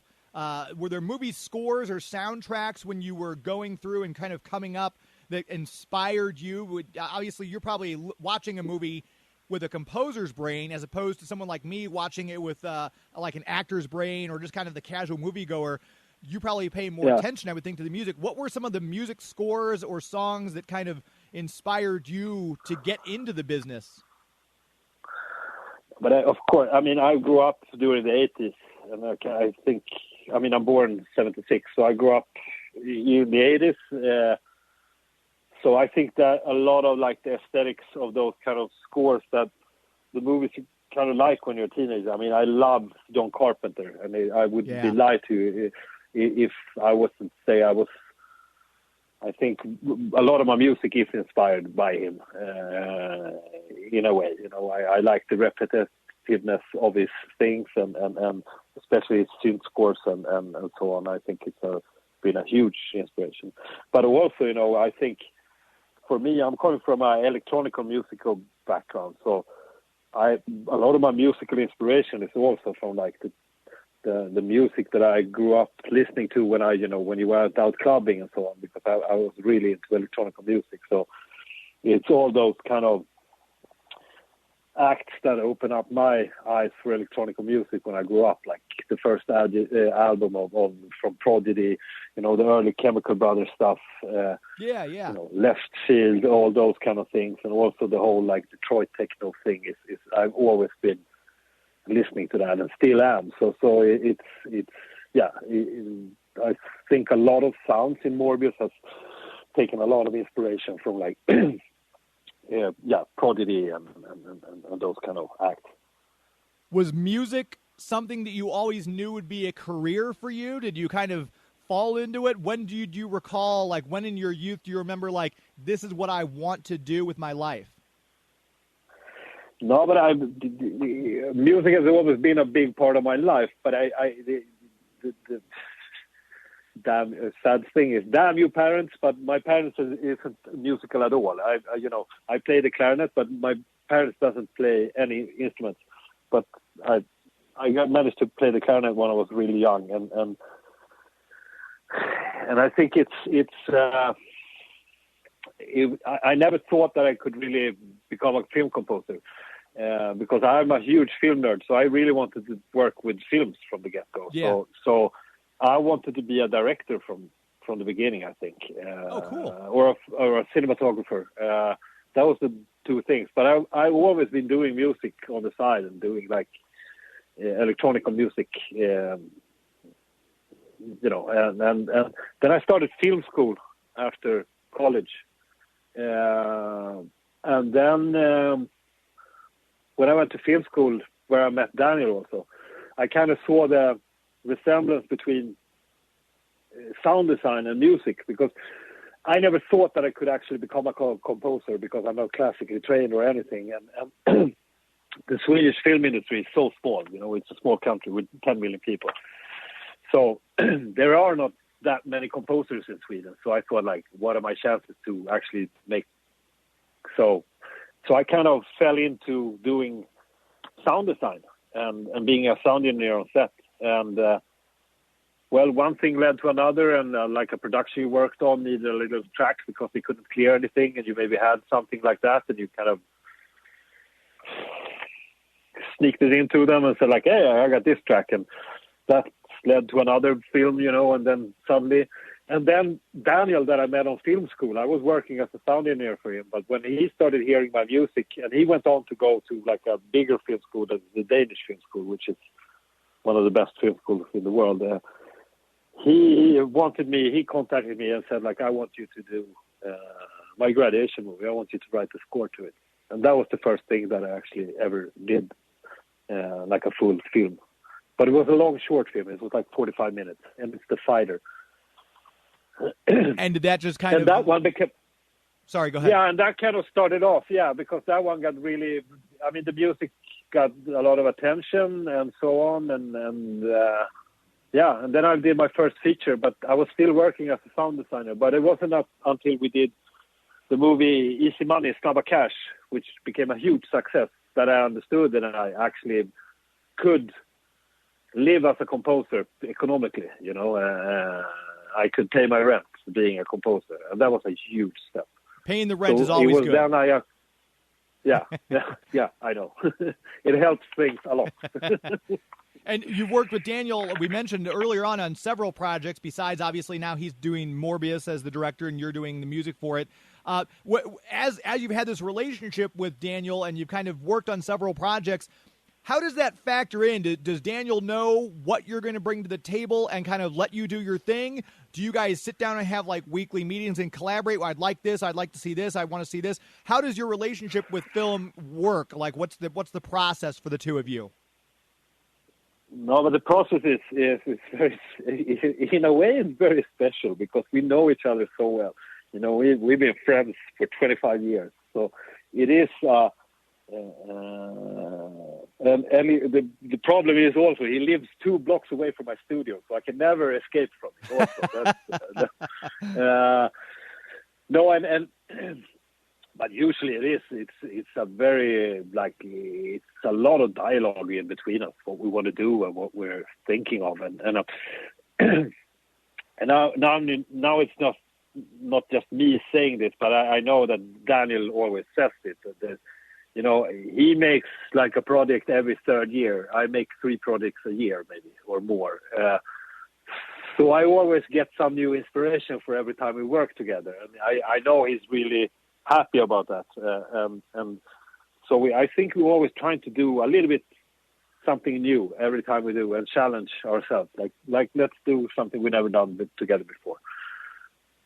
were there movie scores or soundtracks when you were going through and kind of coming up that inspired you? Obviously, you're probably watching a movie with a composer's brain as opposed to someone like me watching it with like an actor's brain or just kind of the casual moviegoer. You probably pay more attention, I would think, to the music. What were some of the music scores or songs that kind of inspired you to get into the business? But of course, I grew up during the 80s, and I think, I'm born in 76, so I grew up in the 80s. So I think that a lot of like the aesthetics of those kind of scores that the movies you kind of like when you're a teenager. I love John Carpenter, and I would be lied to if I wasn't say I was I think a lot of my music is inspired by him in a way. You know, I like the repetitiveness of his things and especially his synth scores and so on. I think it's been a huge inspiration. But also, you know, I think for me, I'm coming from an electronic musical background, so a lot of my musical inspiration is also from like the music that I grew up listening to when you were out clubbing and so on, because I was really into electronic music. So it's all those kind of acts that open up my eyes for electronic music when I grew up, like the first album from Prodigy, you know, the early Chemical Brothers stuff, you know, Left Field, all those kind of things, and also the whole like Detroit techno thing is I've always been listening to that and still am. So it's I think a lot of sounds in Morbius has taken a lot of inspiration from like Prodigy and those kind of acts. Was music something that you always knew would be a career for you? Did you kind of fall into it? When do you recall, like when in your youth do you remember like this is what I want to do with my life? No, but music has always been a big part of my life. But the damn sad thing is, damn you parents, but my parents isn't musical at all. I play the clarinet, but my parents doesn't play any instruments. But I managed to play the clarinet when I was really young, and I think I never thought that I could really become a film composer. Because I'm a huge film nerd, so I really wanted to work with films from the get-go. Yeah. So I wanted to be a director from the beginning, I think. Cool. Or a cinematographer. That was the two things. But I've always been doing music on the side and doing like electronic music. And then I started film school after college. And then when I went to film school, where I met Daniel also, I kind of saw the resemblance between sound design and music, because I never thought that I could actually become a composer because I'm not classically trained or anything. And the Swedish film industry is so small, you know, it's a small country with 10 million people. So there are not that many composers in Sweden. So I thought, like, what are my chances to actually make so I kind of fell into doing sound design and being a sound engineer on set. And, one thing led to another, and like a production you worked on needed a little track because they couldn't clear anything, and you maybe had something like that, and you kind of sneaked it into them and said, like, hey, I got this track. And that led to another film, you know, and then suddenly... And then Daniel, that I met on film school, I was working as a sound engineer for him. But when he started hearing my music, and he went on to go to like a bigger film school, the Danish Film School, which is one of the best film schools in the world. He contacted me and said, like, I want you to do my graduation movie. I want you to write the score to it. And that was the first thing that I actually ever did, like a full film. But it was a long, short film. It was like 45 minutes, and it's The Fighter. And did that just kind of... And that one became... Sorry, go ahead. Yeah, and that kind of started off, because that one got really... I mean, the music got a lot of attention and so on, and then I did my first feature, but I was still working as a sound designer. But it wasn't up until we did the movie Easy Money, Snabba Cash, which became a huge success, that I understood that I actually could live as a composer economically, you know. I could pay my rent being a composer, and that was a huge step. Paying the rent is always good. Then I know. It helps things a lot. And you've worked with Daniel, we mentioned earlier on several projects, besides obviously now he's doing Morbius as the director and you're doing the music for it. As you've had this relationship with Daniel and you've kind of worked on several projects, how does that factor in? Does Daniel know what you're going to bring to the table and kind of let you do your thing? Do you guys sit down and have like weekly meetings and collaborate? Well, I'd like this. I'd like to see this. I want to see this. How does your relationship with film work? Like, what's the process for the two of you? No, but the process is very, in a way, it's very special because we know each other so well. You know, we've been friends for 25 years, so it is. And the problem is also he lives 2 blocks away from my studio, so I can never escape from it. Also, no, and but usually it is. It's a very it's a lot of dialogue in between us, what we want to do and what we're thinking of, and now it's not just me saying this, but I know that Daniel always says it. That, you know, he makes like a project every 3rd year. I make 3 projects a year, maybe, or more. So I always get some new inspiration for every time we work together. And I know he's really happy about that. And so I think we're always trying to do a little bit something new every time we do and challenge ourselves. Like let's do something we've never done together before,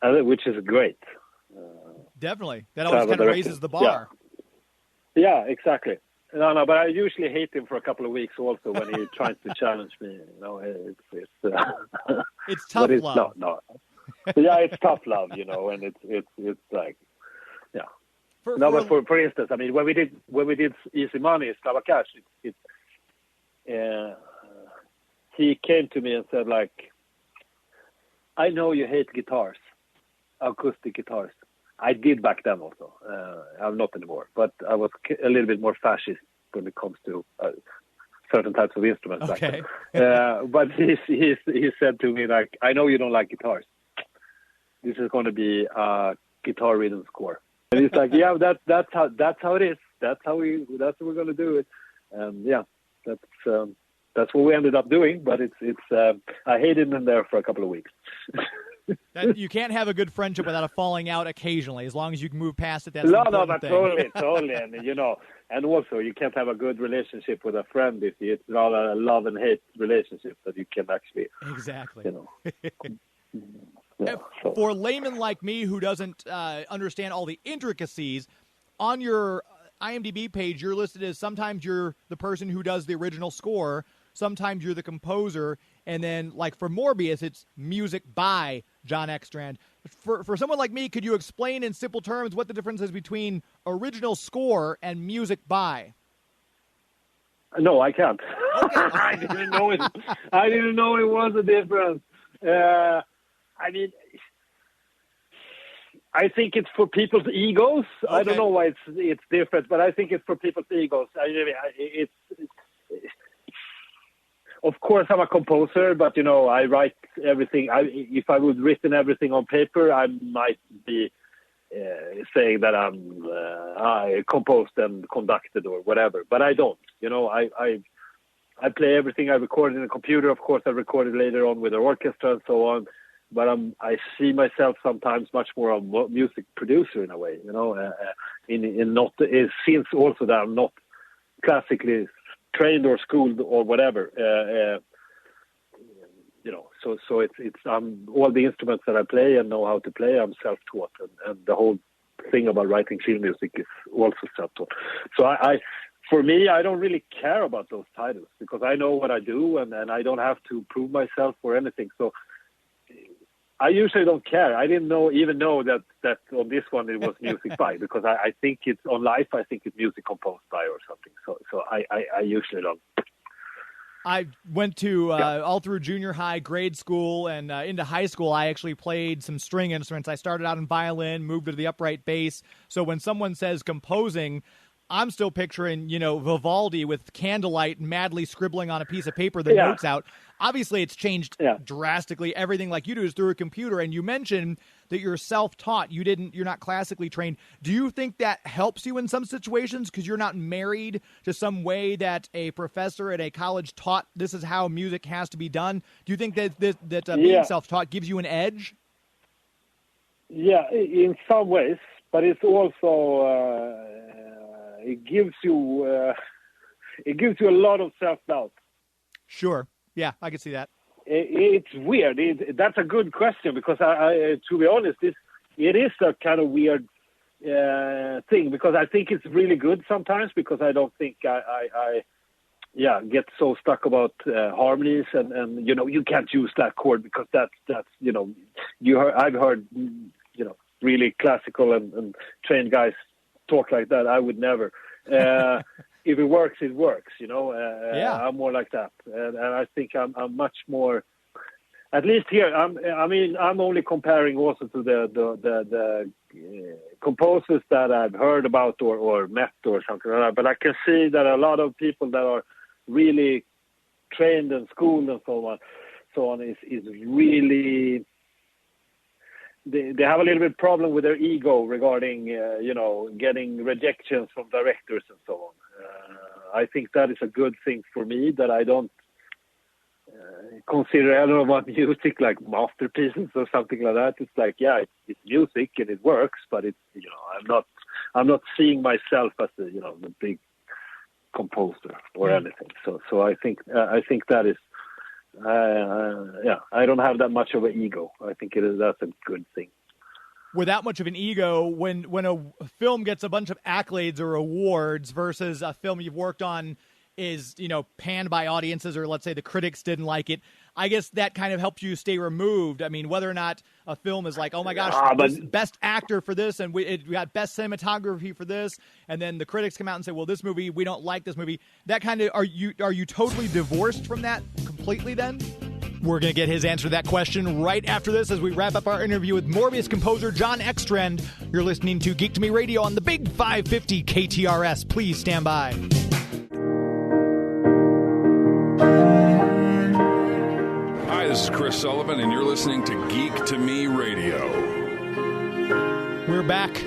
which is great. Definitely. That always kind of raises the bar. Yeah. Yeah, exactly. No, but I usually hate him for a couple of weeks also when he tries to challenge me. You know, it's tough love. No. Yeah, it's tough love, you know, and it's like, yeah. But for instance, I mean, when we did Easy Money, Slava Cash, he came to me and said, like, I know you hate guitars, acoustic guitars. I did back then also. I'm not anymore, but I was a little bit more fascist when it comes to certain types of instruments. Okay. Back then. But he said to me, like, I know you don't like guitars. This is going to be a guitar rhythm score. And he's like, yeah, that's how it is. That's how we're going to do it. And yeah, that's what we ended up doing. But I hated him there for a couple of weeks. You can't have a good friendship without a falling out occasionally. As long as you can move past it, that's no, important but thing. totally, and you know, and also you can't have a good relationship with a friend if it's not a love and hate relationship that you can actually exactly. You know. Yeah, for laymen like me who doesn't understand all the intricacies, on your IMDb page, you're listed as sometimes you're the person who does the original score, sometimes you're the composer, and then, like for Morbius, it's music by Jon Eckstrand. For someone like me, could you explain in simple terms what the difference is between original score and music by? No, I can't. Okay. I didn't know it was a difference. I mean, I think it's for people's egos. Okay. I don't know why it's different, but I think it's for people's egos. Of course, I'm a composer, but, you know, I write everything. If I would written everything on paper, I might be saying that I composed and conducted or whatever. But I don't. You know, I play everything I recorded in the computer. Of course, I recorded later on with the orchestra and so on. But I see myself sometimes much more a music producer in a way. You know, since also that I'm not classically trained or schooled or whatever, you know, so it's all the instruments that I play and know how to play, I'm self-taught, and the whole thing about writing film music is also self-taught. So for me, I don't really care about those titles because I know what I do and I don't have to prove myself or anything. So I usually don't care. I didn't even know that on this one it was music by, because I think it's on Life. I think it's music composed by or something. So I usually don't. I went to all through junior high, grade school, and into high school. I actually played some string instruments. I started out in violin, moved to the upright bass. So when someone says composing, I'm still picturing, you know, Vivaldi with candlelight madly scribbling on a piece of paper the notes out. Obviously, it's changed drastically. Everything like you do is through a computer. And you mentioned that you're self-taught. You're not classically trained. Do you think that helps you in some situations because you're not married to some way that a professor at a college taught this is how music has to be done? Do you think that being self-taught gives you an edge? Yeah, in some ways, but it's also it gives you a lot of self-doubt. Sure. Yeah, I can see that. It's weird. That's a good question because I to be honest, it is a kind of weird thing because I think it's really good sometimes because I don't think I get so stuck about harmonies and you know you can't use that chord because that's you know I've heard you know really classical and trained guys talk like that. I would never. If it works, it works. I'm more like that, and I think I'm much more. At least here, I'm only comparing also to the composers that I've heard about or met or something like that. But I can see that a lot of people that are really trained and schooled and so on is really. They have a little bit problem with their ego regarding, getting rejections from directors and so on. I think that is a good thing for me, that I don't consider any of my music like masterpieces or something like that. It's like, it's music and it works, but it's, I'm not seeing myself as the big composer or anything. So I think that is. I don't have that much of an ego. I think that's a good thing. Without much of an ego, when a film gets a bunch of accolades or awards versus a film you've worked on is, panned by audiences, or let's say the critics didn't like it, I guess that kind of helps you stay removed. I mean, whether or not a film is like, oh my gosh, best actor for this, and we got best cinematography for this, and then the critics come out and say, well, this movie, we don't like this movie. That kind of, are you totally divorced from that completely then? We're going to get his answer to that question right after this as we wrap up our interview with Morbius composer Jon Eckstrand. You're listening to Geek to Me Radio on the Big 550 KTRS. Please stand by. Hi, this is Chris Sullivan, and you're listening to Geek to Me Radio. We're back.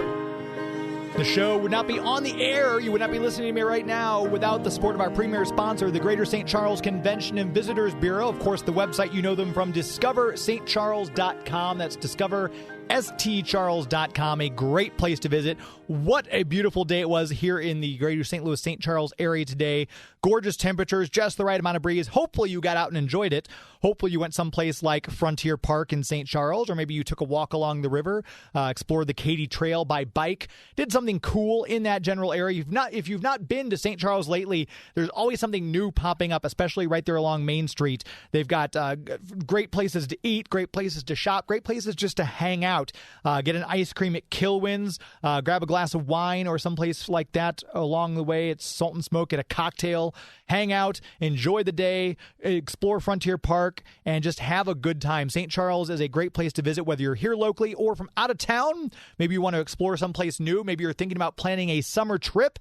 The show would not be on the air, you would not be listening to me right now without the support of our premier sponsor, the Greater St. Charles Convention and Visitors Bureau. Of course, the website you know them from, discoverstcharles.com. That's discoverstcharles.com. A great place to visit. What a beautiful day it was here in the Greater St. Louis, St. Charles area today. Gorgeous temperatures, just the right amount of breeze. Hopefully you got out and enjoyed it. Hopefully you went someplace like Frontier Park in St. Charles, or maybe you took a walk along the river, explored the Katy Trail by bike, did something cool in that general area. If you've not been to St. Charles lately, there's always something new popping up, especially right there along Main Street. They've got great places to eat, great places to shop, great places just to hang out. Get an ice cream at Kilwin's, grab a glass of wine or someplace like that along the way. It's Salt and Smoke, get a cocktail, hang out, enjoy the day, explore Frontier Park, and just have a good time. St. Charles is a great place to visit, whether you're here locally or from out of town. Maybe you want to explore someplace new. Maybe you're thinking about planning a summer trip.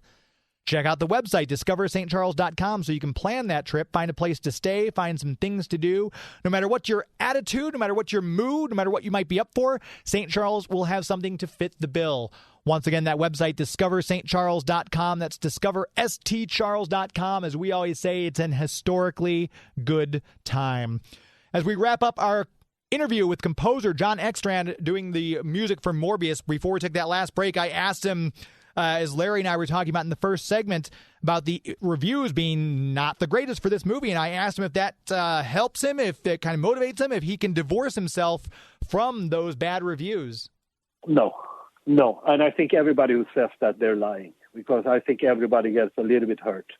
Check out the website, discoverstcharles.com, so you can plan that trip, find a place to stay, find some things to do. No matter what your attitude, no matter what your mood, no matter what you might be up for, St. Charles will have something to fit the bill. Once again, that website, discoverstcharles.com. That's discoverstcharles.com. As we always say, it's an historically good time. As we wrap up our interview with composer Jon Eckstrand doing the music for Morbius, before we took that last break, I asked him, as Larry and I were talking about in the first segment, about the reviews being not the greatest for this movie, and I asked him if that helps him, if that kind of motivates him, if he can divorce himself from those bad reviews. No, and I think everybody who says that, they're lying, because I think everybody gets a little bit hurt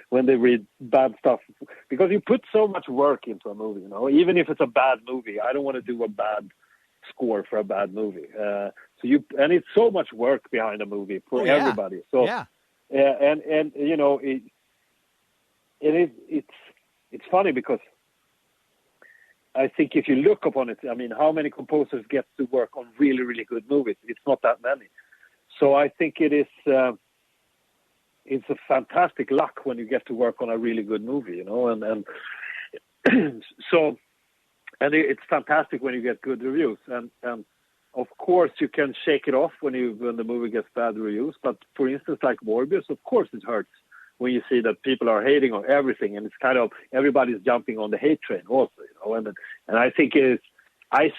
when they read bad stuff, because you put so much work into a movie, even if it's a bad movie. I don't want to do a bad score for a bad movie. And it's so much work behind a movie for everybody. So it's funny, because I think if you look upon it, I mean, how many composers get to work on really, really good movies? It's not that many. So I think it's a fantastic luck when you get to work on a really good movie, and so, and it's fantastic when you get good reviews, and of course you can shake it off when the movie gets bad reviews. But for instance, like Morbius, of course it hurts when you see that people are hating on everything, and it's kind of everybody's jumping on the hate train also, and I think I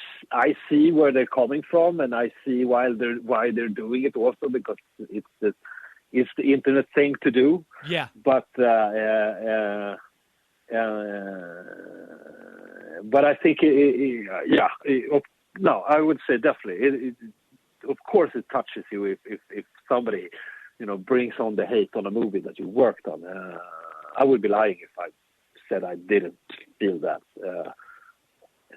see where they're coming from, and I see why they're doing it also, because it's the internet thing to do. Yeah. But I think I would say definitely. Of course, it touches you if somebody, brings on the hate on a movie that you worked on. I would be lying if I said I didn't feel that.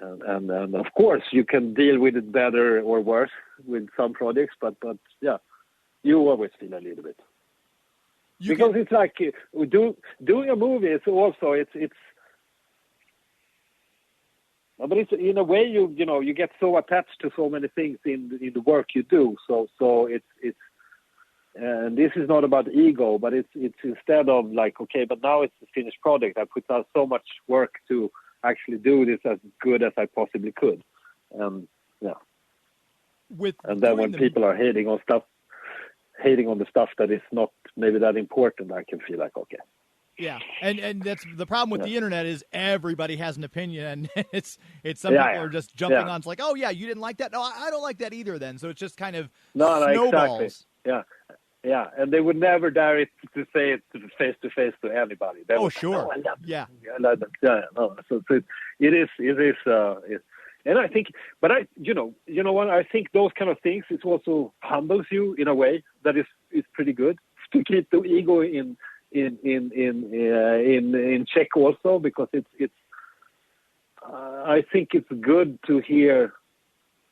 And of course you can deal with it better or worse with some projects, but yeah, you always feel a little bit. Because it's like doing a movie is also it's but it's in a way you get so attached to so many things in the work you do. So it's and this is not about ego, but it's instead of like, okay, but now it's a finished product. I put out so much work to actually do this as good as I possibly could. Yeah. And then when people are hating on the stuff that is not maybe that important, I can feel like, okay. Yeah, and that's the problem with the internet is everybody has an opinion, and it's some people are just jumping on. It's like, oh yeah, you didn't like that? No, I don't like that either. Then, so it's just kind of snowballs. Exactly. Yeah, and they would never dare it to say it face to face to anybody. They would, sure. I love no. So it is. And I think, but you know what? I think those kind of things, it also humbles you in a way that is pretty good to keep the ego in check also, because it's I think it's good to hear.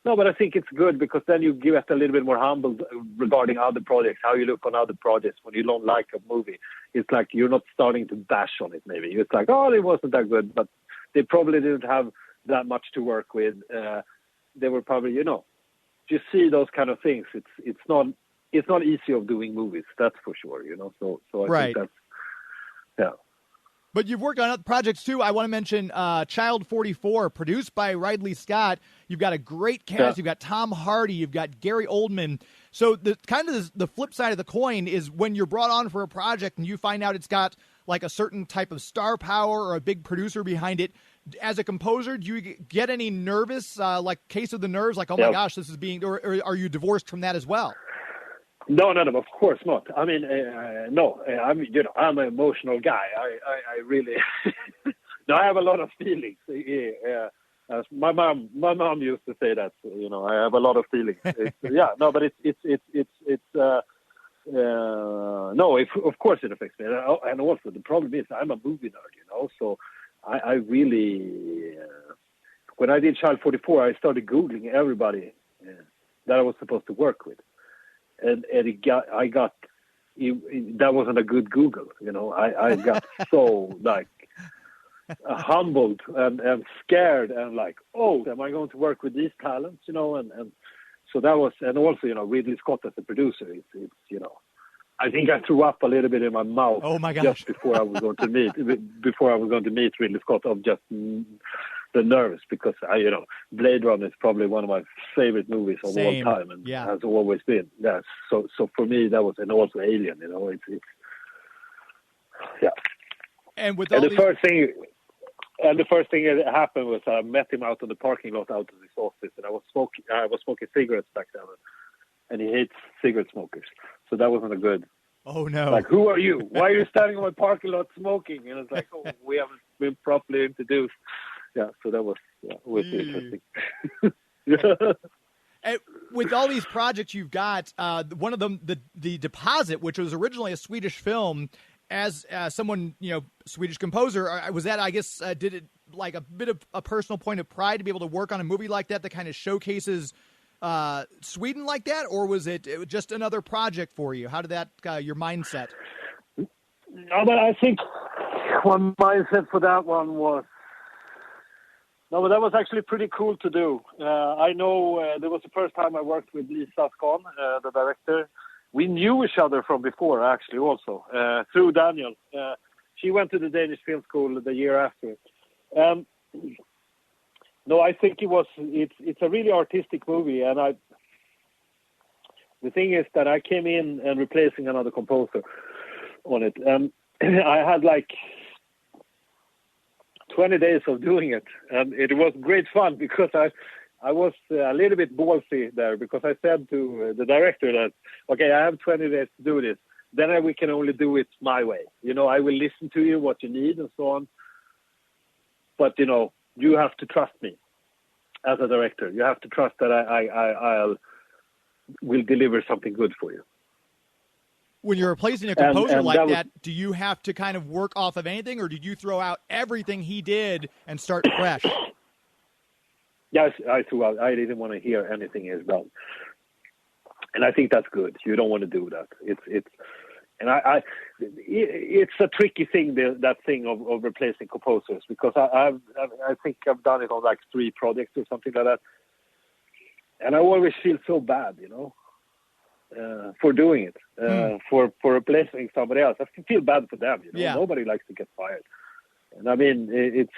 No, but I think it's good because then you get a little bit more humbled regarding other projects, how you look on other projects when you don't like a movie. It's like you're not starting to bash on it maybe. It's like, oh, it wasn't that good, but they probably didn't have that much to work with. They were probably, you see those kind of things. It's not easy of doing movies, that's for sure, So I think that's, yeah. But you've worked on other projects, too. I want to mention Child 44, produced by Ridley Scott. You've got a great cast. Yeah. You've got Tom Hardy. You've got Gary Oldman. So the flip side of the coin is when you're brought on for a project and you find out it's got like a certain type of star power or a big producer behind it. As a composer, do you get any nervous, like case of the nerves, like, oh, my gosh, this is being – or are you divorced from that as well? No, of course not. I mean, no. I mean, I'm an emotional guy. I really. No, I have a lot of feelings. My mom used to say that. I have a lot of feelings. But no. Of course, it affects me. And also, the problem is, I'm a movie nerd. So I really. When I did Child 44, I started Googling everybody that I was supposed to work with. And that wasn't a good Google, I got so like humbled and scared and like, oh, am I going to work with these talents, and so that was, and also, Ridley Scott as a producer, it's I think I threw up a little bit in my mouth. Oh my gosh. Just before I was going to meet Ridley Scott of just the nerves, because Blade Runner is probably one of my favorite movies of all time, and has always been. Yeah. So for me that was, and also Alien. It's And with the first thing that happened was I met him out on the parking lot out of his office, and I was smoking cigarettes back then, and he hates cigarette smokers. So that wasn't a good. Oh no! Like, who are you? Why are you standing on my parking lot smoking? And it's like, oh, we haven't been properly introduced. Yeah, so that was interesting. And with all these projects you've got, one of them, the Deposit, which was originally a Swedish film, as someone, Swedish composer, was that, I guess, did it like a bit of a personal point of pride to be able to work on a movie like that kind of showcases Sweden like that, or was it just another project for you? How did that, your mindset? No, but I think one mindset for that one was, no, but that was actually pretty cool to do. I know there was the first time I worked with Lisa Skån, the director. We knew each other from before, actually, also, through Daniel. She went to the Danish Film School the year after. No, I think it's a really artistic movie, and the thing is that I came in and replacing another composer on it, and I had like 20 days of doing it, and it was great fun because I was a little bit ballsy there, because I said to the director that, okay, I have 20 days to do this, then we can only do it my way. I will listen to you, what you need and so on, but you have to trust me as a director. You have to trust that I will deliver something good for you. When you're replacing a composer like that, do you have to kind of work off of anything, or did you throw out everything he did and start fresh? Yes, I threw out. I didn't want to hear anything he's done, and I think that's good. You don't want to do that. It's a tricky thing. That thing of replacing composers, because I think I've done it on like 3 projects or something like that, and I always feel so bad, for doing it, for replacing somebody else. I feel bad for them. Yeah. Nobody likes to get fired, and I mean it's.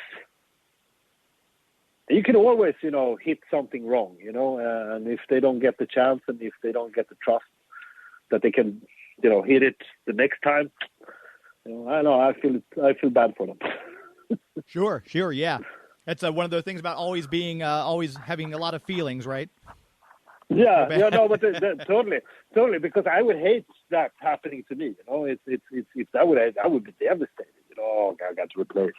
You can always, hit something wrong, and if they don't get the chance and if they don't get the trust that they can, hit it the next time, I know I feel bad for them. Sure, yeah. That's one of the things about always being, always having a lot of feelings, right? Yeah, but totally, because I would hate that happening to me. It's I would be devastated. I got to replace.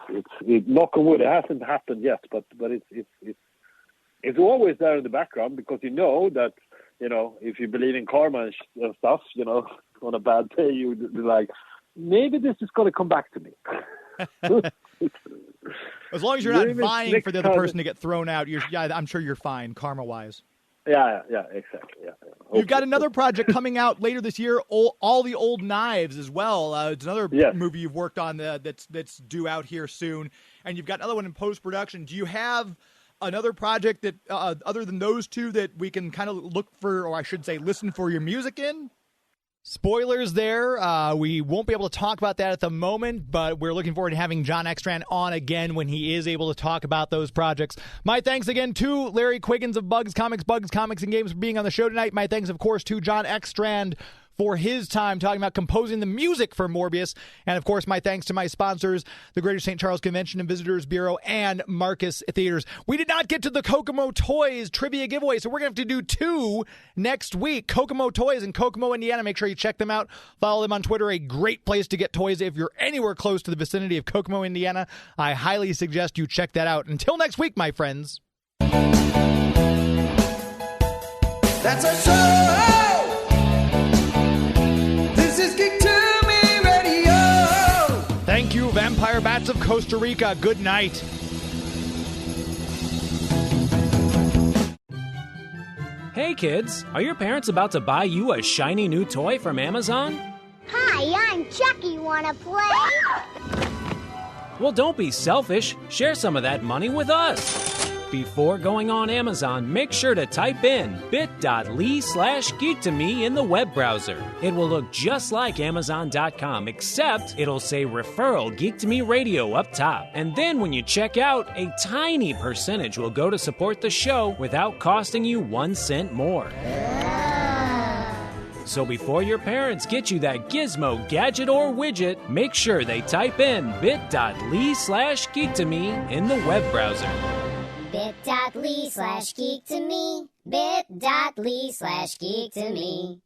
It's knock on wood. It hasn't happened yet, but it's always there in the background, because that if you believe in karma and stuff, on a bad day you'd be like, maybe this is going to come back to me. As long as you're not vying for the other person to get thrown out, I'm sure you're fine karma wise. Yeah, exactly. Yeah. You've got another project coming out later this year, All the Old Knives as well. It's another movie you've worked on that's due out here soon, and you've got another one in post-production. Do you have another project that, other than those two, that we can kind of look for, or I should say listen for your music in? Spoilers there. We won't be able to talk about that at the moment, but we're looking forward to having Jon Eckstrand on again when he is able to talk about those projects. My thanks again to Larry Quiggins of Bugs Comics and Games for being on the show tonight. My thanks, of course, to Jon Eckstrand for his time talking about composing the music for Morbius. And, of course, my thanks to my sponsors, the Greater St. Charles Convention and Visitors Bureau and Marcus Theaters. We did not get to the Kokomo Toys trivia giveaway, so we're going to have to do 2 next week. Kokomo Toys in Kokomo, Indiana. Make sure you check them out. Follow them on Twitter. A great place to get toys if you're anywhere close to the vicinity of Kokomo, Indiana. I highly suggest you check that out. Until next week, my friends. That's a show! Thank you, Vampire Bats of Costa Rica. Good night. Hey kids, are your parents about to buy you a shiny new toy from Amazon? Hi, I'm Chucky. Wanna play? Well, don't be selfish. Share some of that money with us. Before going on Amazon, make sure to type in bit.ly/geek2me in the web browser. It will look just like Amazon.com, except it'll say referral Geek to Me Radio up top. And then when you check out, a tiny percentage will go to support the show without costing you 1 cent more. So before your parents get you that gizmo, gadget, or widget, make sure they type in bit.ly/geek2me in the web browser. bit.ly/geek2me, bit.ly/geek2me.